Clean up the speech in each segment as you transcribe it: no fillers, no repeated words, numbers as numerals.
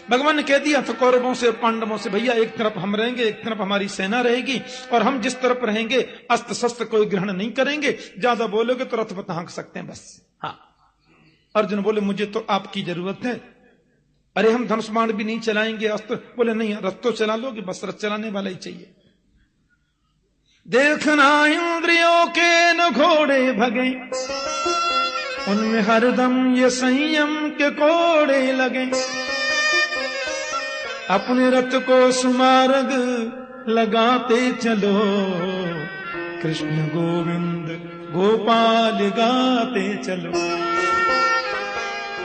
भगवान ने कह दिया था कौरवों से पांडवों से, भैया एक तरफ हम रहेंगे, एक तरफ हमारी सेना रहेगी, और हम जिस तरफ रहेंगे अस्त्र शस्त्र कोई ग्रहण नहीं करेंगे, ज्यादा बोलोगे तो रथ पर हाँक सकते हैं बस। हाँ। अर्जुन बोले मुझे तो आपकी जरूरत है, अरे हम धनुष बाण भी नहीं चलाएंगे, अस्त्र। बोले नहीं, रथ तो चला लोगे, बस रथ चलाने वाला ही चाहिए। देखना इंद्रियों के न घोड़े भगे, उनमें हरदम ये संयम के कोड़े लगे, अपने रथ को सुमार्ग लगाते चलो, कृष्ण गोविंद गोपाल गाते चलो।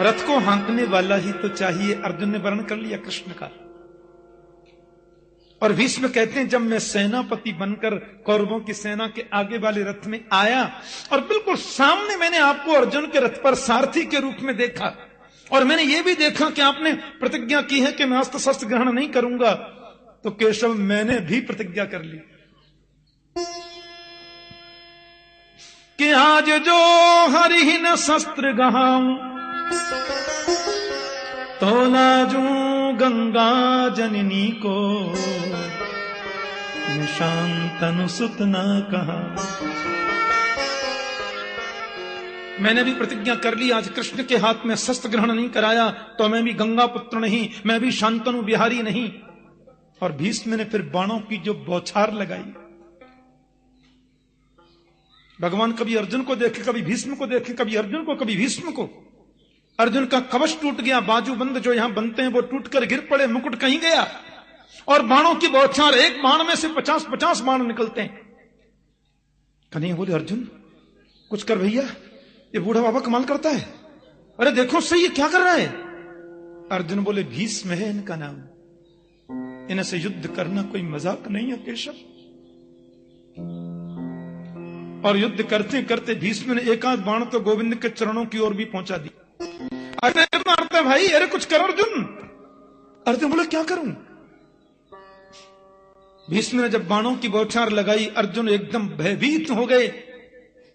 रथ को हाँकने वाला ही तो चाहिए। अर्जुन ने वर्ण कर लिया कृष्ण का। और भीष्म कहते हैं जब मैं सेनापति बनकर कौरवों की सेना के आगे वाले रथ में आया और बिल्कुल सामने मैंने आपको अर्जुन के रथ पर सारथी के रूप में देखा, और मैंने ये भी देखा कि आपने प्रतिज्ञा की है कि मैं अस्त्र शस्त्र ग्रहण नहीं करूंगा, तो केशव मैंने भी प्रतिज्ञा कर ली कि आज जो हरिहीन शस्त्र गहाऊं, तो लाजू गंगा जननी को, निशांतनु सुत न कहा। मैंने भी प्रतिज्ञा कर ली, आज कृष्ण के हाथ में शस्त्र ग्रहण नहीं कराया तो मैं भी गंगा पुत्र नहीं, मैं भी शांतनु बिहारी नहीं। और भीष्म ने फिर बाणों की जो बौछार लगाई, भगवान कभी अर्जुन को देखे, कभी भीष्म को देखे, कभी अर्जुन को, कभी भीष्म को। अर्जुन का कवच टूट गया, बाजूबंद जो यहां बनते हैं वो टूटकर गिर पड़े, मुकुट कहीं गया, और बाणों की बौछार, एक बाण में से 50-50 बाण निकलते हैं। कन्हैया बोले अर्जुन कुछ कर भैया, ये बूढ़ा बाबा कमाल करता है, अरे देखो सही, ये क्या कर रहा है। अर्जुन बोले भीष्म है इनका नाम, इनसे युद्ध करना कोई मजाक नहीं है केशव। और युद्ध करते करते भीष्म ने एक आध बाण तो गोविंद के चरणों की ओर भी पहुंचा दी। अरे मारते भाई, अरे कुछ करो अर्जुन। अर्जुन बोले क्या करूं। भीष्म ने जब बाणों की बौछार लगाई, अर्जुन एकदम भयभीत हो गए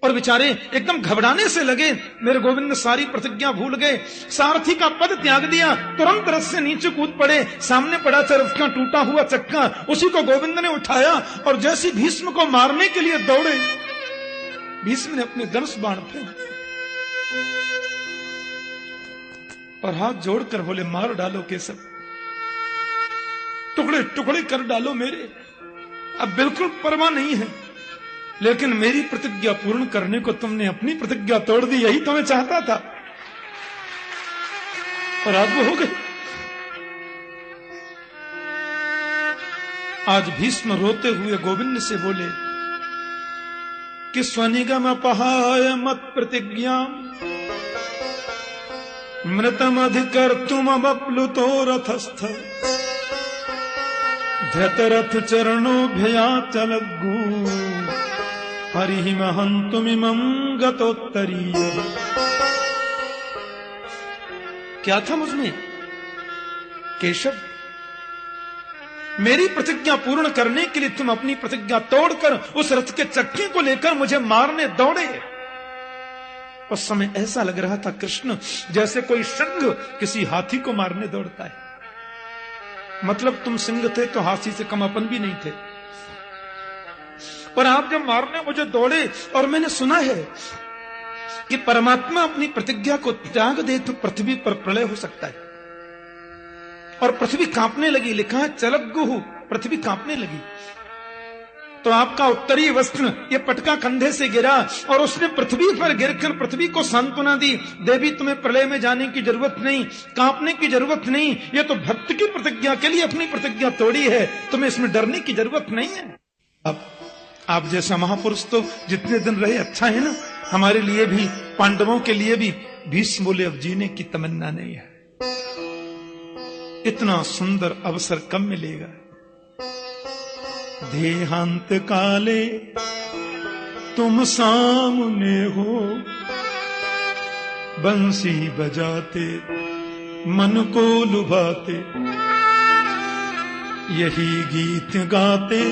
और बेचारे एकदम घबराने से लगे। मेरे गोविंद सारी प्रतिज्ञा भूल गए, सारथी का पद त्याग दिया, तुरंत रथ से नीचे कूद पड़े। सामने पड़ा था रथ का टूटा हुआ चक्का, उसी को गोविंद ने उठाया और जैसे भीष्म को मारने के लिए दौड़े, भीष्म ने अपने धनुष बाण फेंक और हाथ जोड़कर बोले मार डालो केशव, टुकड़े टुकड़े कर डालो मेरे, अब बिल्कुल परवाह नहीं है, लेकिन मेरी प्रतिज्ञा पूर्ण करने को तुमने अपनी प्रतिज्ञा तोड़ दी, यही तो मैं चाहता था। और आज वो हो गई। आज भीष्म रोते हुए गोविंद से बोले कि स्वनिगम अपहाय मत प्रतिज्ञा, मृतम अधिकर्तुम अप्लुतो रथस्थ, धृतरथ चरणोभयाचलग्गु, हरिमहंतुमिमं गतोत्तरीय। क्या था मुझमें केशव, मेरी प्रतिज्ञा पूर्ण करने के लिए तुम अपनी प्रतिज्ञा तोड़कर उस रथ के चक्के को लेकर मुझे मारने दौड़े। उस समय ऐसा लग रहा था कृष्ण जैसे कोई सिंह किसी हाथी को मारने दौड़ता है। मतलब तुम सिंह थे तो हाथी से कम अपन भी नहीं थे, पर आप जब मारने मुझे दौड़े, और मैंने सुना है कि परमात्मा अपनी प्रतिज्ञा को त्याग दे तो पृथ्वी पर प्रलय हो सकता है, और पृथ्वी कांपने लगी। लिखा है चलग्गुहु, पृथ्वी कांपने लगी। तो आपका उत्तरी वस्त्र ये पटका कंधे से गिरा और उसने पृथ्वी पर गिरकर पृथ्वी को सांत्वना दी, देवी तुम्हें प्रलय में जाने की जरूरत नहीं, कांपने की जरूरत नहीं, ये तो भक्त की प्रतिज्ञा के लिए अपनी प्रतिज्ञा तोड़ी है, तुम्हें इसमें डरने की जरूरत नहीं है। अब आप जैसा महापुरुष तो जितने दिन रहे अच्छा है ना, हमारे लिए भी, पांडवों के लिए भी। भीष्म बोले अब जीने की तमन्ना नहीं है, इतना सुंदर अवसर कब मिलेगा। देहांत काले तुम सामने हो, बंसी बजाते मन को लुभाते, यही गीत गाते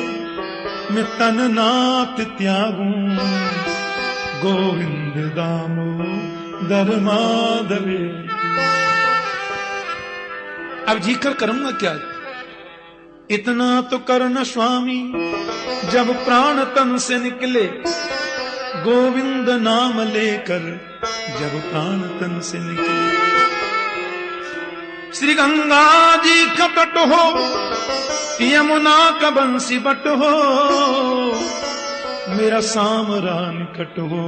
मैं तन नाथ त्यागूं, गोविंद दामोदर माधवे। अब जीकर करूंगा क्या? इतना तो करना स्वामी जब प्राण तन से निकले, गोविंद नाम लेकर जब प्राण तन से निकले। श्री गंगा जी का तट हो, यमुना का बंसी बट हो, मेरा सामरा निकट हो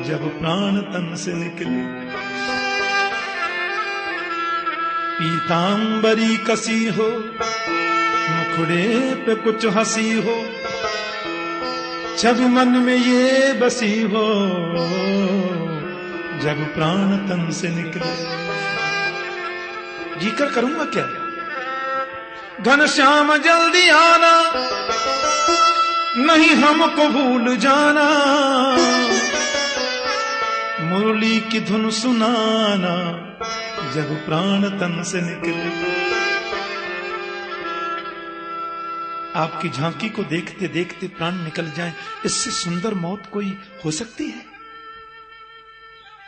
जब प्राण तन से निकले। पीतांबरी कसी हो, मुखड़े पे कुछ हंसी हो, जब मन में ये बसी हो जब प्राण तन से निकले। जीकर करूंगा क्या? घनश्याम जल्दी आना, नहीं हमको भूल जाना, मुरली की धुन सुनाना जब प्राण तन से निकले। आपकी झांकी को देखते देखते प्राण निकल जाए, इससे सुंदर मौत कोई हो सकती है?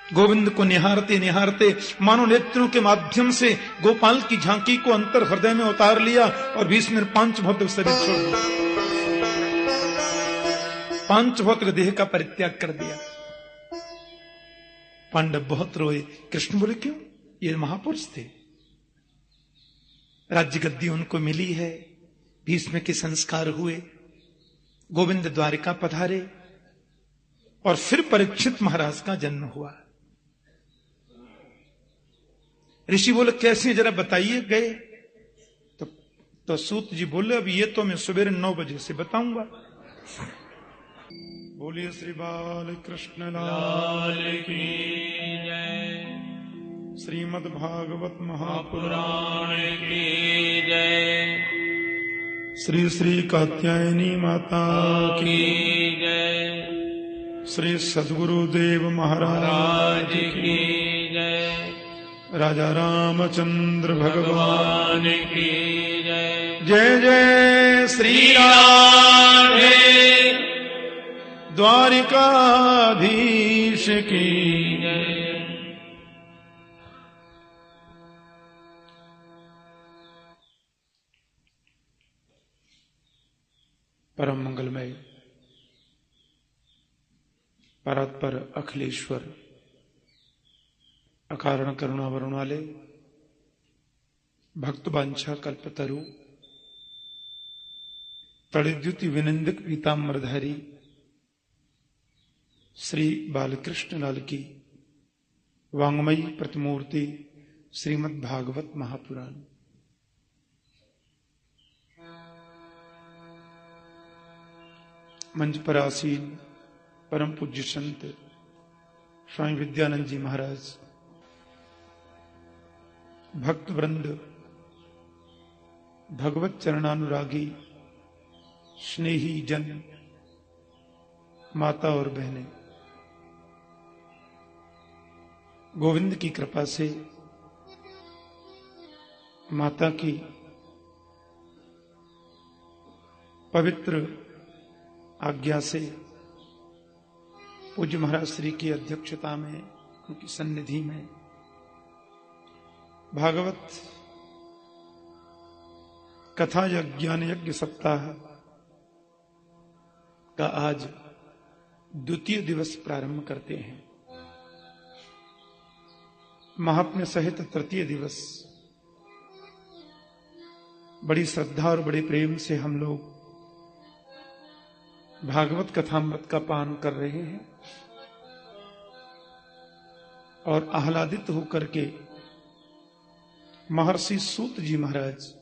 गोविंद को निहारते निहारते मानो नेत्रों के माध्यम से गोपाल की झांकी को अंतर हृदय में उतार लिया और 20 मिनट पांचभौतिक शरीर छोड़ दिया, पांचभौतिक देह का परित्याग कर दिया। पांडव बहुत रोए। कृष्ण बोले क्यों? ये महापुरुष थे, राज्य गद्दी उनको मिली है, भीष्म के संस्कार हुए, गोविंद द्वारिका पधारे और फिर परीक्षित महाराज का जन्म हुआ। ऋषि बोले कैसे जरा बताइए? गए तो सूत जी बोले अब ये तो मैं सवेरे 9 बजे से बताऊंगा। बोलिए श्री बाल कृष्ण लाल की जय, श्रीमद् भागवत महापुराण की जय, श्री श्री कात्यायनी माता की जय, श्री सद्गुरुदेव महाराज की जय, राजा रामचंद्र भगवान की जय। जय जय श्री राधे द्वारिकाधीश की जय। परम मंगलमय परात्पर अखिलेश्वर अकारण करुणा वरुण वाले भक्त वांछा कल्पतरु तड़िद्युति विनिंदक पीताम्बरधारी श्री बालकृष्ण लाल की वांगमयी प्रतिमूर्ति श्रीमद् भागवत महापुराण। मंच पर आसीन परम पूज्य संत स्वामी विद्यानंद जी महाराज, भक्त वृंद, भगवत चरणानुरागी स्नेही जन, माता और बहनें, गोविंद की कृपा से, माता की पवित्र आज्ञा से, पूज्य महाराज श्री की अध्यक्षता में, उनकी सन्निधि में भागवत कथा ज्ञान यज्ञ सप्ताह का आज द्वितीय दिवस प्रारंभ करते हैं। महात्म्य सहित तृतीय दिवस बड़ी श्रद्धा और बड़े प्रेम से हम लोग भागवत कथामृत का पान कर रहे हैं और आह्लादित होकर के महर्षि सूत जी महाराज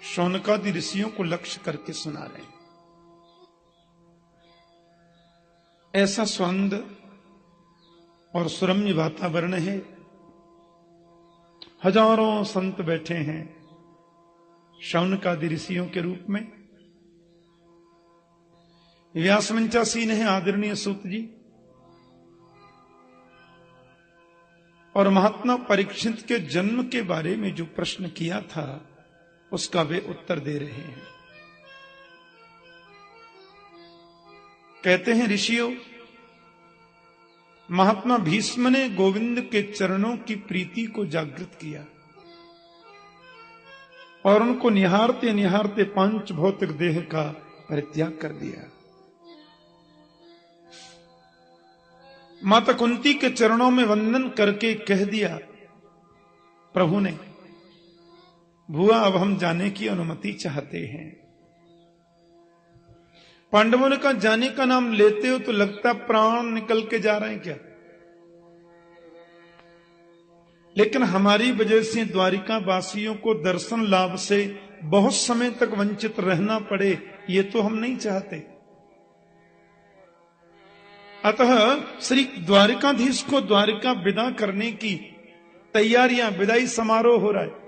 शौनकादि ऋषियों को लक्ष्य करके सुना रहे हैं। ऐसा स्वंद और सुरम्य वातावरण है, हजारों संत बैठे हैं शौनकादि ऋषियों के रूप में। व्यासमंचासीन है आदरणीय सूत जी और महात्मा परीक्षित के जन्म के बारे में जो प्रश्न किया था उसका वे उत्तर दे रहे हैं। कहते हैं ऋषियों, महात्मा भीष्म ने गोविंद के चरणों की प्रीति को जागृत किया और उनको निहारते निहारते पांच भौतिक देह का परित्याग कर दिया। माता कुंती के चरणों में वंदन करके कह दिया प्रभु ने, बुआ अब हम जाने की अनुमति चाहते हैं। पांडवों ने कहा जाने का नाम लेते हो तो लगता प्राण निकल के जा रहे हैं क्या, लेकिन हमारी वजह से द्वारिका वासियों को दर्शन लाभ से बहुत समय तक वंचित रहना पड़े, ये तो हम नहीं चाहते। अतः श्री द्वारिकाधीश को द्वारिका विदा करने की तैयारियां, विदाई समारोह हो रहा है।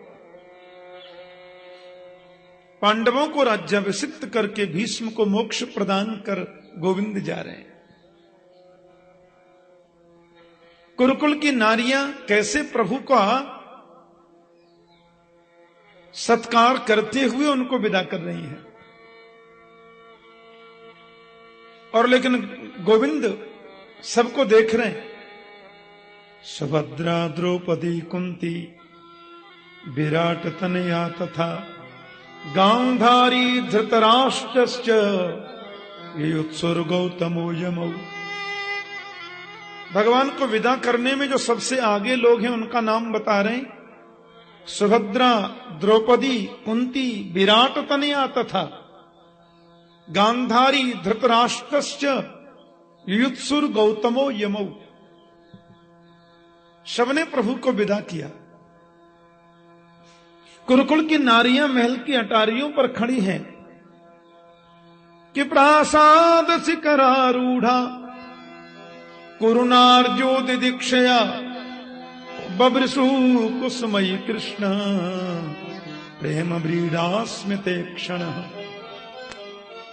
पांडवों को राज्याभिषिक्त करके भीष्म को मोक्ष प्रदान कर गोविंद जा रहे हैं। कुरुकुल की नारियां कैसे प्रभु का सत्कार करते हुए उनको विदा कर रही हैं, और लेकिन गोविंद सबको देख रहे हैं। सुभद्रा द्रौपदी कुंती विराट तनया तथा गांधारी धृतराष्ट्रश्च युत्सुर्गौतमो यमौ। भगवान को विदा करने में जो सबसे आगे लोग हैं उनका नाम बता रहे हैं। सुभद्रा, द्रौपदी, कुंती, विराट तनया तथा गांधारी धृतराष्ट्रश्च युत्सुर गौतमो यमौ। सबने प्रभु को विदा किया। कुरुकुल की नारियां महल की अटारियों पर खड़ी हैं कि प्रासाद शिखरारूढ़ा कुरुनार्जोदि दीक्षया बब्रसु कुसुमयी कृष्ण प्रेम व्रीडास्मिते क्षण।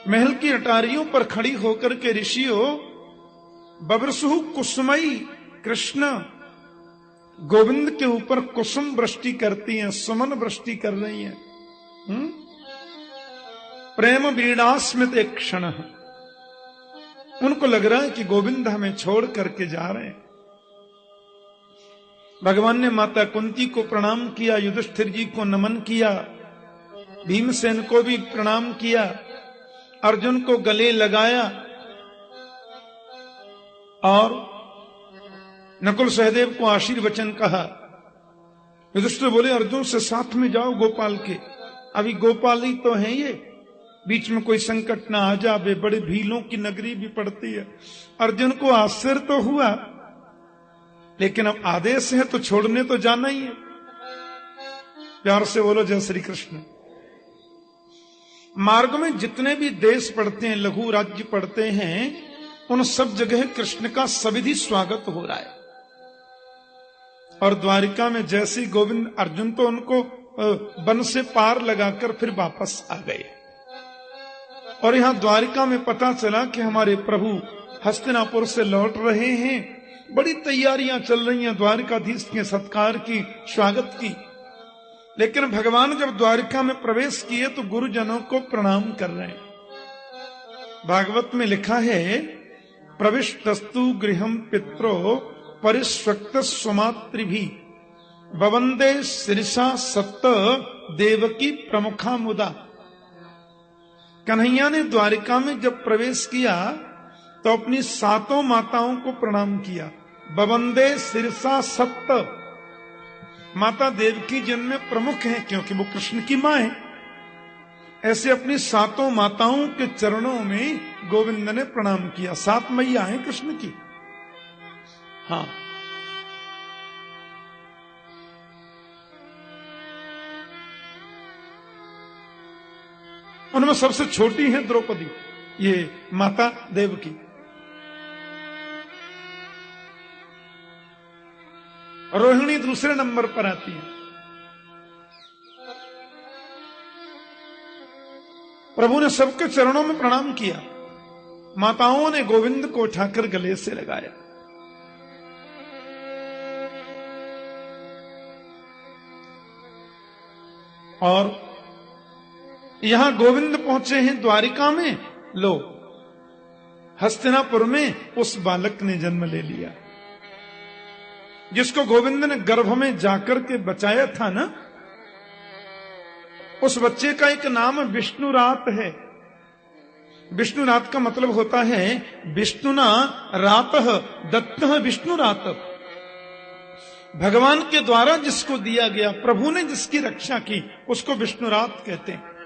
महल की अटारियों पर खड़ी होकर के ऋषियों बब्रसु कुसुमयी कृष्ण गोविंद के ऊपर कुसुम वृष्टि करती हैं, सुमन वृष्टि कर रही हैं। प्रेम व्रीडास्मित एक क्षण। उनको लग रहा है कि गोविंद हमें छोड़ करके जा रहे हैं। भगवान ने माता कुंती को प्रणाम किया, युधिष्ठिर जी को नमन किया, भीमसेन को भी प्रणाम किया, अर्जुन को गले लगाया और नकुल सहदेव को आशीर्वचन कहा। युधिष्ठिर बोले अर्जुन से साथ में जाओ गोपाल के, अभी गोपाल ही तो हैं ये, बीच में कोई संकट ना आ जाए, बड़े भीलों की नगरी भी पड़ती है। अर्जुन को आश्चर्य तो हुआ, लेकिन अब आदेश है तो छोड़ने तो जाना ही है। प्यार से बोलो जय श्री कृष्ण। मार्ग में जितने भी देश पड़ते हैं, लघु राज्य पड़ते हैं, उन सब जगह कृष्ण का सविधि स्वागत हो रहा है। और द्वारिका में जैसी गोविंद, अर्जुन तो उनको वन से पार लगाकर फिर वापस आ गए। और यहां द्वारिका में पता चला कि हमारे प्रभु हस्तिनापुर से लौट रहे हैं। बड़ी तैयारियां चल रही हैं द्वारिकाधीश के सत्कार की, स्वागत की। लेकिन भगवान जब द्वारिका में प्रवेश किए तो गुरुजनों को प्रणाम कर रहे हैं। भागवत में लिखा है प्रविष्टस्तु गृहम पित्रो परिस्वक्त स्वमातृभि बवंदे शिरसा सत्त देवकी प्रमुखा मुदा। कन्हैया ने द्वारिका में जब प्रवेश किया तो अपनी सातों माताओं को प्रणाम किया। बवंदे शिरसा सत्त, माता देवकी जिनमें प्रमुख हैं क्योंकि वो कृष्ण की मां है, ऐसे अपनी सातों माताओं के चरणों में गोविंद ने प्रणाम किया। सात मैया हैं कृष्ण की। हाँ, उनमें सबसे छोटी है द्रौपदी, ये माता देवकी। रोहिणी दूसरे नंबर पर आती है। प्रभु ने सबके चरणों में प्रणाम किया। माताओं ने गोविंद को उठाकर गले से लगाया। और यहां गोविंद पहुंचे हैं द्वारिका में। लो, हस्तिनापुर में उस बालक ने जन्म ले लिया। जिसको गोविंद ने गर्भ में जाकर के बचाया था ना, उस बच्चे का एक नाम विष्णुरात है। विष्णुरात का मतलब होता है विष्णुना रातः दत्तः विष्णुरात। भगवान के द्वारा जिसको दिया गया, प्रभु ने जिसकी रक्षा की, उसको विष्णुरात कहते हैं।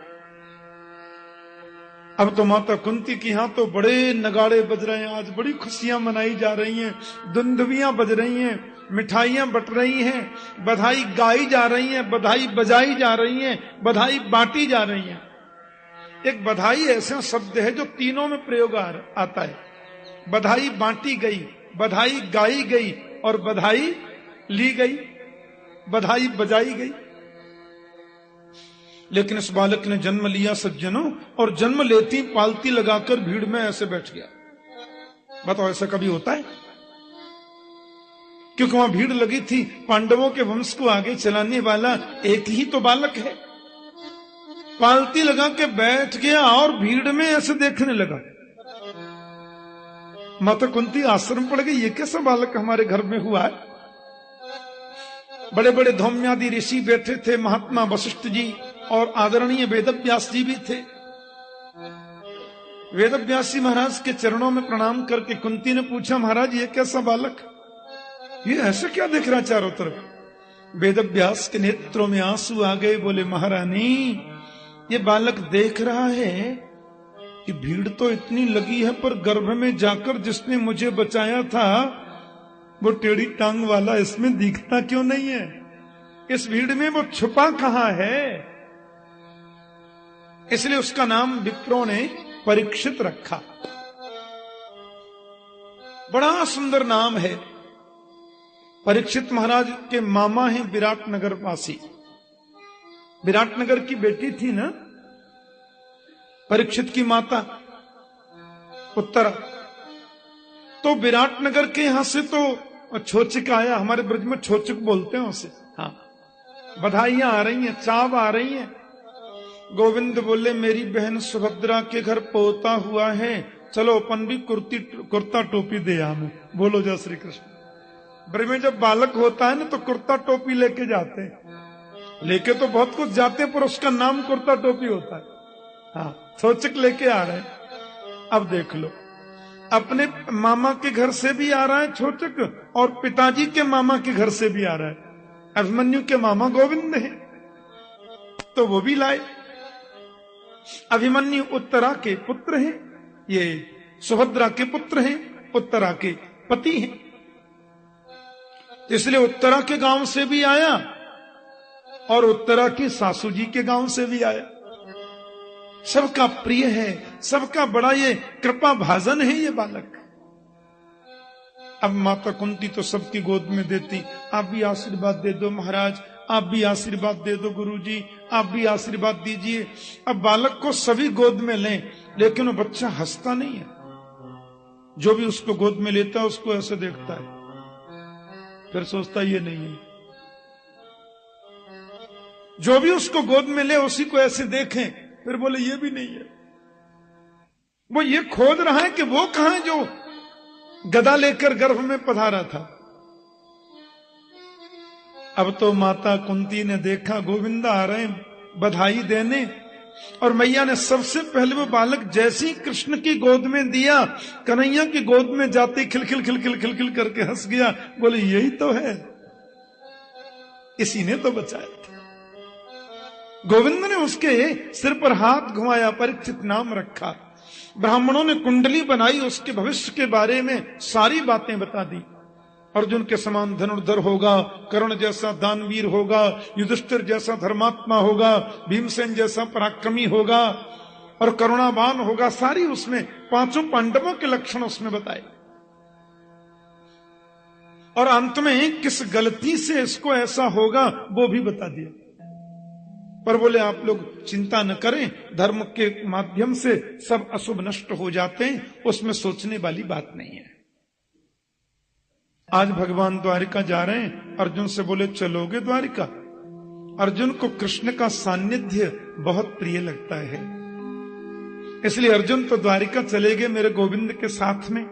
अब तो माता कुंती की यहां तो बड़े नगाड़े बज रहे हैं, आज बड़ी खुशियां मनाई जा रही हैं, दुंदुभियां बज रही हैं, मिठाइयां बट रही हैं, बधाई गाई जा रही हैं, बधाई बजाई जा रही हैं, बधाई बांटी जा रही हैं। एक बधाई ऐसा शब्द है जो तीनों में प्रयोग आता है। बधाई बांटी गई, बधाई गाई गई और बधाई ली गई, बधाई बजाई गई। लेकिन इस बालक ने जन्म लिया सज्जनों, और जन्म लेती पालती लगाकर भीड़ में ऐसे बैठ गया। बताओ ऐसा कभी होता है? क्योंकि वहां भीड़ लगी थी, पांडवों के वंश को आगे चलाने वाला एक ही तो बालक है। पालती लगा के बैठ गया और भीड़ में ऐसे देखने लगा। माता कुंती आश्रम पड़ गई, ये कैसा बालक हमारे घर में हुआ है? बड़े बड़े धौम्यादि ऋषि बैठे थे, महात्मा वशिष्ठ जी और आदरणीय वेदव्यास जी भी थे। वेदव्यास जी महाराज के चरणों में प्रणाम करके कुंती ने पूछा, महाराज ये कैसा बालक, ये ऐसा क्या देख रहा चारों तरफ? वेदव्यास के नेत्रों में आंसू आ गए, बोले महारानी ये बालक देख रहा है कि भीड़ तो इतनी लगी है, पर गर्भ में जाकर जिसने मुझे बचाया था वो टेढ़ी टांग वाला इसमें दिखता क्यों नहीं है? इस भीड़ में वो छुपा कहां है? इसलिए उसका नाम विप्रों ने परीक्षित रखा। बड़ा सुंदर नाम है। परीक्षित महाराज के मामा हैं विराटनगर वासी। विराटनगर की बेटी थी ना परीक्षित की माता उत्तरा, तो विराटनगर के यहां से तो छोचिक आया। हमारे ब्रज में छोचिक बोलते हैं उसे। हाँ, बधाइयां आ रही हैं, चाव आ रही हैं। गोविंद बोले मेरी बहन सुभद्रा के घर पोता हुआ है, चलो अपन भी कुर्ता टोपी दे हमें। बोलो जय श्री कृष्ण। ब्रज में जब बालक होता है ना तो कुर्ता टोपी लेके जाते हैं, लेके तो बहुत कुछ जाते हैं पर उसका नाम कुर्ता टोपी होता है। हाँ, छोचिक लेके आ रहे हैं। अब देख लो, अपने मामा के घर से भी आ रहा है छोचिक, और पिताजी के मामा के घर से भी आ रहा है। अभिमन्यु के मामा गोविंद है तो वो भी लाए। अभिमन्यु उत्तरा के पुत्र हैं, ये सुभद्रा के पुत्र हैं, उत्तरा के पति हैं। इसलिए उत्तरा के गांव से भी आया और उत्तरा की सासू जी के गांव से भी आया। सबका प्रिय है, सबका बड़ा ये कृपा भाजन है ये बालक। अब माता कुंती तो सबकी गोद में देती, आप भी आशीर्वाद दे दो महाराज, आप भी आशीर्वाद दे दो गुरुजी, आप भी आशीर्वाद दीजिए। अब बालक को सभी गोद में लें, लेकिन वो बच्चा हंसता नहीं है। जो भी उसको गोद में लेता है उसको ऐसे देखता है, फिर सोचता ये नहीं है। जो भी उसको गोद में ले उसी को ऐसे देखें, फिर बोले ये भी नहीं है। वो ये खोज रहा है कि वो कहां जो गदा लेकर गर्भ में पधारा था। अब तो माता कुंती ने देखा गोविंद आ रहे हैं बधाई देने, और मैया ने सबसे पहले वो बालक जैसे ही कृष्ण की गोद में दिया, कन्हैया की गोद में जाते खिलखिल खिलखिल खिलखिल करके हंस गया। बोले यही तो है, इसी ने तो बचाया था। गोविंद ने उसके सिर पर हाथ घुमाया, परीक्षित नाम रखा। ब्राह्मणों ने कुंडली बनाई, उसके भविष्य के बारे में सारी बातें बता दी। अर्जुन के समान धनुर्धर होगा, कर्ण जैसा दानवीर होगा, युधिष्ठिर जैसा धर्मात्मा होगा, भीमसेन जैसा पराक्रमी होगा और करुणावान होगा। सारी उसमें पांचों पांडवों के लक्षण उसमें बताए। और अंत में किस गलती से इसको ऐसा होगा वो भी बता दिया। पर बोले आप लोग चिंता न करें, धर्म के माध्यम से सब अशुभ नष्ट हो जाते हैं, उसमें सोचने वाली बात नहीं है। आज भगवान द्वारिका जा रहे हैं, अर्जुन से बोले चलोगे द्वारिका? अर्जुन को कृष्ण का सानिध्य बहुत प्रिय लगता है, इसलिए अर्जुन तो द्वारिका चले गए मेरे गोविंद के साथ में।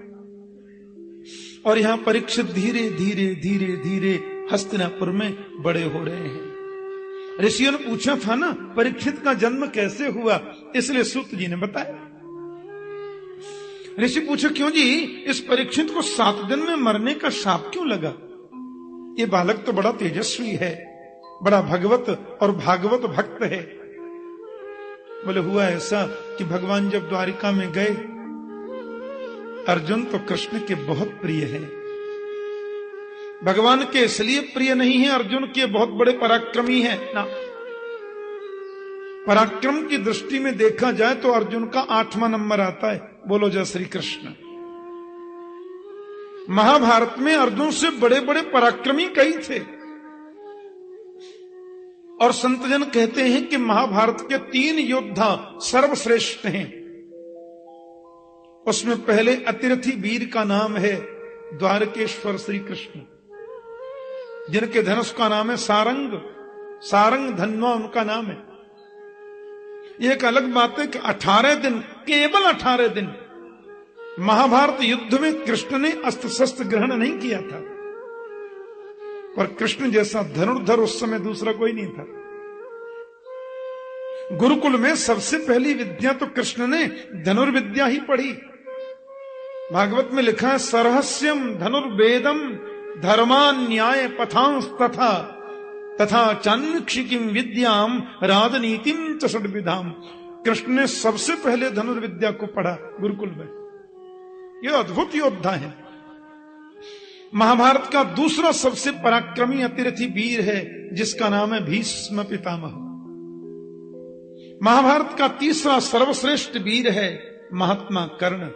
और यहां परीक्षित धीरे धीरे धीरे धीरे हस्तिनापुर में बड़े हो रहे हैं। ऋषियों ने पूछा था ना परीक्षित का जन्म कैसे हुआ, इसलिए सूत जी ने बताया। ऋषि पूछे क्यों जी, इस परीक्षित को 7 दिन में मरने का शाप क्यों लगा? ये बालक तो बड़ा तेजस्वी है, बड़ा भगवत और भागवत भक्त है। बोले हुआ ऐसा कि भगवान जब द्वारिका में गए, अर्जुन तो कृष्ण के बहुत प्रिय है। भगवान के इसलिए प्रिय नहीं है अर्जुन के बहुत बड़े पराक्रमी है ना, पराक्रम की दृष्टि में देखा जाए तो अर्जुन का 8वां नंबर आता है। बोलो जय श्री कृष्ण। महाभारत में अर्जुन से बड़े बड़े पराक्रमी कई थे, और संतजन कहते हैं कि महाभारत के 3 योद्धा सर्वश्रेष्ठ हैं। उसमें पहले अतिरथी वीर का नाम है द्वारकेश्वर श्री कृष्ण, जिनके धनुष का नाम है सारंग, सारंग धन्वा उनका नाम है। यह एक अलग बात है कि 18 दिन, केवल 18 दिन महाभारत युद्ध में कृष्ण ने अस्त्र शस्त्र ग्रहण नहीं किया था, पर कृष्ण जैसा धनुर्धर उस समय दूसरा कोई नहीं था। गुरुकुल में सबसे पहली विद्या तो कृष्ण ने धनुर्विद्या ही पढ़ी। भागवत में लिखा है सरहस्यम धनुर्वेदम धर्मान न्याय पथांस तथा तथा चान्वीक्षिकीम विद्याम राजनीतिम च षड्विधाम। कृष्ण ने सबसे पहले धनुर्विद्या को पढ़ा गुरुकुल में। यह अद्भुत योद्धा है। महाभारत का दूसरा सबसे पराक्रमी अतिरथी वीर है जिसका नाम है भीष्म पितामह। महाभारत का तीसरा सर्वश्रेष्ठ वीर है महात्मा कर्ण।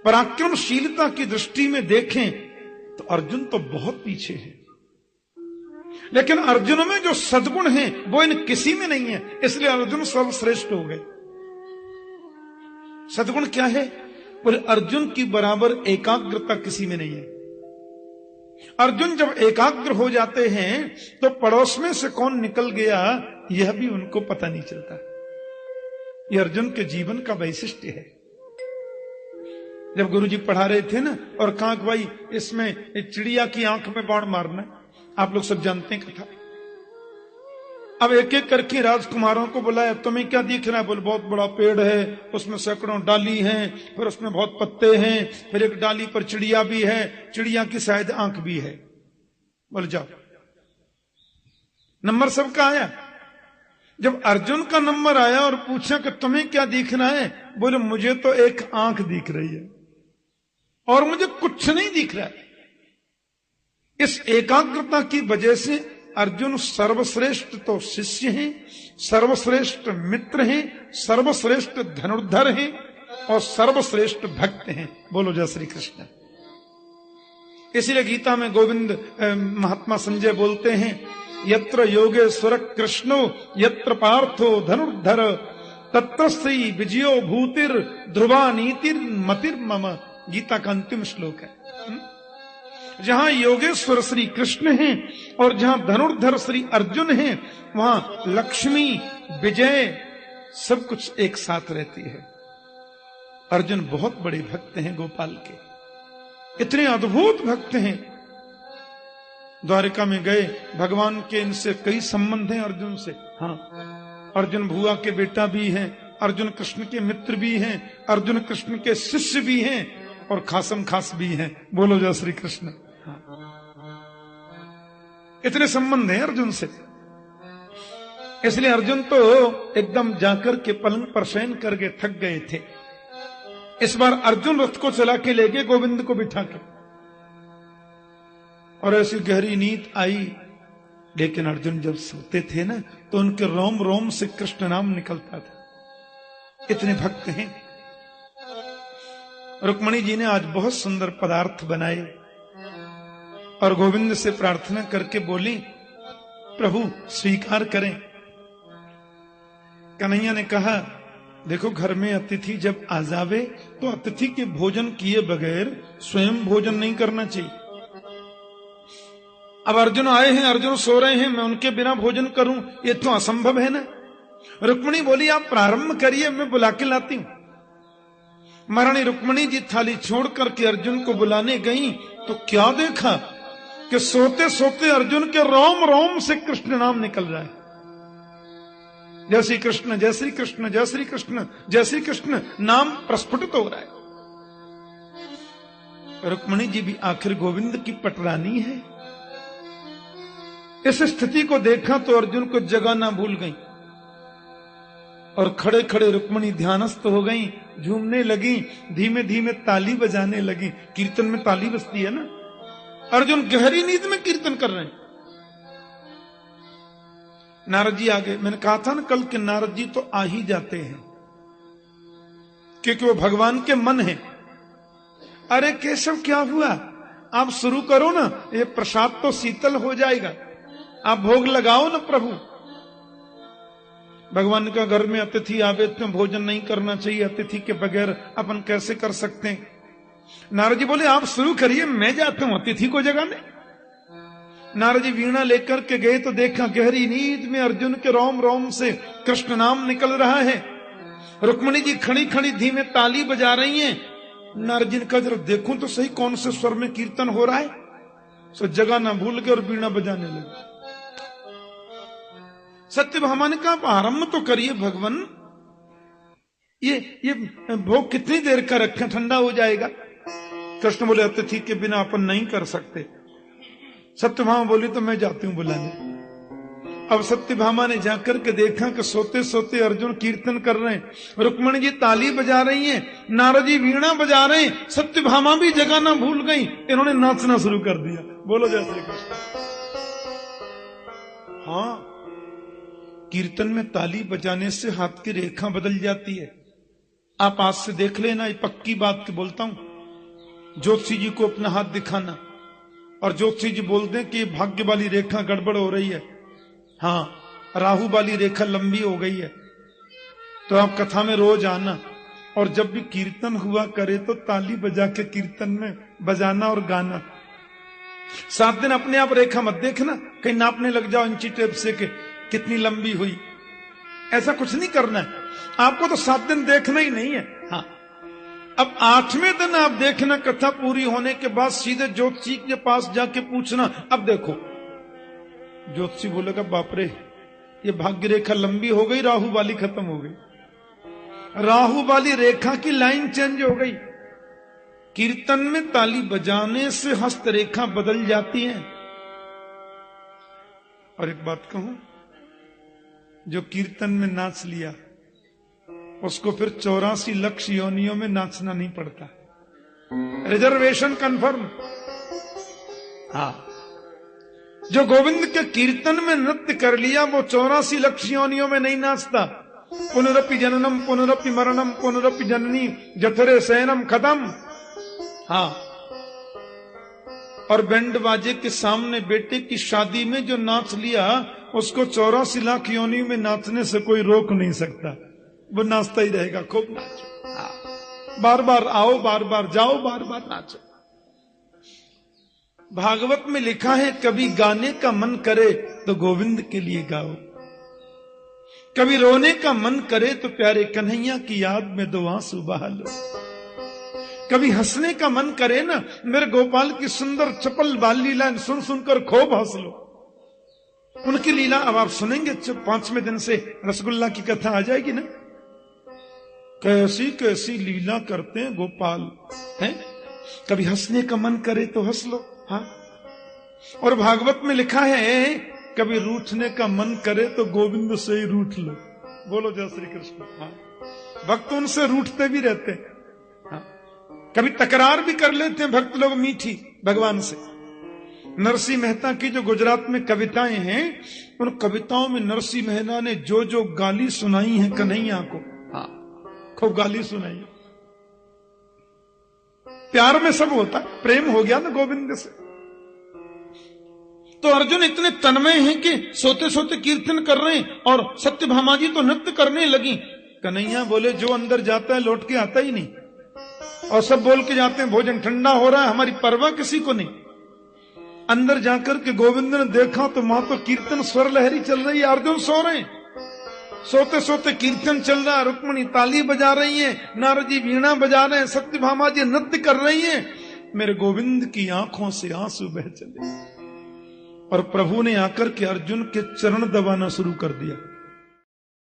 पराक्रमशीलता की दृष्टि में देखें तो अर्जुन तो बहुत पीछे है, लेकिन अर्जुन में जो सद्गुण हैं वो इन किसी में नहीं है, इसलिए अर्जुन सर्वश्रेष्ठ हो गए। सद्गुण क्या है? बोले अर्जुन की बराबर एकाग्रता किसी में नहीं है। अर्जुन जब एकाग्र हो जाते हैं तो पड़ोस में से कौन निकल गया यह भी उनको पता नहीं चलता। यह अर्जुन के जीवन का वैशिष्ट्य है। जब गुरुजी पढ़ा रहे थे ना, और कांक भाई इसमें चिड़िया की आंख में बाण मारना, आप लोग सब जानते हैं कथा। अब एक एक करके राजकुमारों को बुलाया, तुम्हें क्या दिख रहा है? बोले बहुत बड़ा पेड़ है, उसमें सैकड़ों डाली हैं, फिर उसमें बहुत पत्ते हैं, फिर एक डाली पर चिड़िया भी है, चिड़िया की शायद आंख भी है। बोले जाओ। नंबर सबका आया। जब अर्जुन का नंबर आया और पूछा कि तुम्हें क्या दिख रहा है? बोले मुझे तो एक आंख दिख रही है और मुझे कुछ नहीं दिख रहा है। इस एकाग्रता की वजह से अर्जुन सर्वश्रेष्ठ तो शिष्य हैं, सर्वश्रेष्ठ मित्र हैं, सर्वश्रेष्ठ धनुर्धर हैं और सर्वश्रेष्ठ भक्त हैं। बोलो जय श्री कृष्ण। इसलिए गीता में गोविंद महात्मा संजय बोलते हैं, यत्र योगेश्वर कृष्णो यत्र पार्थो धनुर्धर तत्र श्री विजयो भूतिर ध्रुवा नीतिर मतिर मम। गीता का अंतिम श्लोक है। जहां योगेश्वर श्री कृष्ण हैं और जहां धनुर्धर श्री अर्जुन हैं, वहां लक्ष्मी विजय सब कुछ एक साथ रहती है। अर्जुन बहुत बड़े भक्त हैं गोपाल के, इतने अद्भुत भक्त हैं। द्वारिका में गए, भगवान के इनसे कई संबंध हैं अर्जुन से। हाँ, अर्जुन भुआ के बेटा भी हैं, अर्जुन कृष्ण के मित्र भी हैं, अर्जुन कृष्ण के शिष्य भी हैं और खासम खास भी हैं। बोलो जय श्री कृष्ण। हाँ। इतने संबंध हैं अर्जुन से। इसलिए अर्जुन तो एकदम जाकर के पलंग पर शयन करके थक गए थे। इस बार अर्जुन रथ को चला के ले गए गोविंद को बिठा के, और ऐसी गहरी नींद आई। लेकिन अर्जुन जब सोते थे ना तो उनके रोम रोम से कृष्ण नाम निकलता था। इतने भक्त हैं। रुक्मणी जी ने आज बहुत सुंदर पदार्थ बनाए और गोविंद से प्रार्थना करके बोली, प्रभु स्वीकार करें। कन्हैया ने कहा, देखो घर में अतिथि जब आ जावे तो अतिथि के भोजन किए बगैर स्वयं भोजन नहीं करना चाहिए। अब अर्जुन आए हैं, अर्जुन सो रहे हैं, मैं उनके बिना भोजन करूं, ये तो असंभव है ना। रुक्मिणी बोली, आप प्रारंभ करिए, मैं बुला के लाती हूं। महारानी रुक्मणी जी थाली छोड़ करके अर्जुन को बुलाने गई तो क्या देखा कि सोते सोते अर्जुन के रोम रोम से कृष्ण नाम निकल रहा है। जय श्री कृष्ण, जय श्री कृष्ण, जय श्री कृष्ण, जय श्री कृष्ण नाम प्रस्फुटित हो रहा है। रुक्मणी जी भी आखिर गोविंद की पटरानी है। इस स्थिति को देखा तो अर्जुन को जगाना भूल गई और खड़े खड़े रुक्मणी ध्यानस्थ हो गई, झूमने लगी, धीमे धीमे ताली बजाने लगी। कीर्तन में ताली बजती है ना। अर्जुन गहरी नींद में कीर्तन कर रहे हैं। नारद जी आ गए। मैंने कहा था ना कल के नारद जी तो आ ही जाते हैं क्योंकि वो भगवान के मन है। अरे केशव क्या हुआ, आप शुरू करो ना, ये प्रसाद तो शीतल हो जाएगा, आप भोग लगाओ ना प्रभु। भगवान का घर में अतिथि आवे तो भोजन नहीं करना चाहिए, अतिथि के बगैर अपन कैसे कर सकते हैं। नारद जी बोले आप शुरू करिए, मैं जाता हूं अतिथि को जगाने। नारद जी वीणा लेकर के गए तो देखा गहरी नींद में अर्जुन के रोम रोम से कृष्ण नाम निकल रहा है। रुक्मणी जी खड़ी खड़ी धीमे ताली बजा रही हैं। नारद जी ने कहा जरा देखूं तो सही कौन से स्वर में कीर्तन हो रहा है। सो जगह ना भूल गए और वीणा बजाने लगे। सत्यभामा ने कहा आरंभ तो करिए भगवान, ये भोग कितनी देर का रखें, ठंडा हो जाएगा। कृष्ण बोले अतिथि के बिना अपन नहीं कर सकते। सत्यभामा बोली तो मैं जाती हूं बुलाने। अब सत्यभामा ने जाकर के देखा कि सोते सोते अर्जुन कीर्तन कर रहे हैं, रुक्मणी जी ताली बजा रही हैं, नारद जी वीणा बजा रहे हैं। सत्यभामा भी जगाना भूल गई, इन्होंने नाचना शुरू कर दिया। बोलो जय श्री कृष्ण। हाँ, कीर्तन में ताली बजाने से हाथ की रेखा बदल जाती है। आप आज से देख लेना, ये पक्की बात की बोलता हूं। ज्योतिषी जी को अपना हाथ दिखाना और ज्योतिषी जी बोल दें कि भाग्य वाली रेखा गड़बड़ हो रही है, हाँ राहु वाली रेखा लंबी हो गई है, तो आप कथा में रोज आना और जब भी कीर्तन हुआ करे तो ताली बजा के कीर्तन में बजाना और गाना। 7 दिन अपने आप रेखा मत देखना, कहीं नापने लग जाओ इंची टेप से के कितनी लंबी हुई। ऐसा कुछ नहीं करना है आपको, तो 7 दिन देखना ही नहीं है। हाँ, अब 8वें दिन आप देखना, कथा पूरी होने के बाद सीधे ज्योतिषी के पास जाके पूछना अब देखो। ज्योतिषी बोलेगा बाप रे ये भाग्य रेखा लंबी हो गई, राहु वाली खत्म हो गई। राहु वाली रेखा की लाइन चेंज हो गई। कीर्तन में ताली बजाने से हस्त रेखा बदल जाती है। और एक बात कहूं, जो कीर्तन में नाच लिया उसको फिर 84 लाख योनियों में नाचना नहीं पड़ता। Reservation confirm. हाँ, जो गोविंद के कीर्तन में नृत्य कर लिया वो 84 लाख योनियों में नहीं नाचता। पुनरपि जननम पुनरपि मरणम पुनरपि जननी जठरे शयनम खत्म। हाँ, और बैंड बाजे के सामने बेटे की शादी में जो नाच लिया उसको 84 लाख योनि में नाचने से कोई रोक नहीं सकता। वो नाचता ही रहेगा, खूब नाचो। हाँ, बार बार आओ, बार बार जाओ, बार बार नाचो। भागवत में लिखा है कभी गाने का मन करे तो गोविंद के लिए गाओ, कभी रोने का मन करे तो प्यारे कन्हैया की याद में 2 आंसू बहा लो, कभी हंसने का मन करे ना मेरे गोपाल की सुंदर चपल बाल लीला सुन सुनकर खूब हंस लो। उनकी लीला अब आप सुनेंगे, 5वें दिन से रसगुल्ला की कथा आ जाएगी ना। कैसी कैसी लीला करते हैं गोपाल हैं। कभी हंसने का मन करे तो हंस लो। हाँ, और भागवत में लिखा है कभी रूठने का मन करे तो गोविंद से ही रूठ लो। बोलो जय श्री कृष्ण। हाँ, भक्त उनसे रूठते भी रहते हैं। हाँ, कभी तकरार भी कर लेते हैं भक्त लोग मीठी भगवान से। नरसिंह मेहता की जो गुजरात में कविताएं हैं, उन कविताओं में नरसिंह मेहता ने जो जो गाली सुनाई है कन्हैया को, हाँ खूब गाली सुनाई। प्यार में सब होता, प्रेम हो गया ना गोविंद से। तो अर्जुन इतने तन्मय हैं कि सोते सोते कीर्तन कर रहे हैं और सत्यभामा जी तो नृत्य करने लगी। कन्हैया बोले जो अंदर जाता है लौट के आता ही नहीं, और सब बोल के जाते हैं भोजन ठंडा हो रहा है, हमारी परवाह किसी को नहीं। अंदर जाकर के गोविंद ने देखा तो वहां तो कीर्तन स्वर लहरी चल रही है, अर्जुन सो रहे हैं। सोते सोते कीर्तन चल रहा, रुक्मणी ताली बजा रही है, नारद जी वीणा बजा रहे हैं, सत्यभामा जी नृत्य कर रही हैं। मेरे गोविंद की आंखों से आंसू बह चले और प्रभु ने आकर के अर्जुन के चरण दबाना शुरू कर दिया।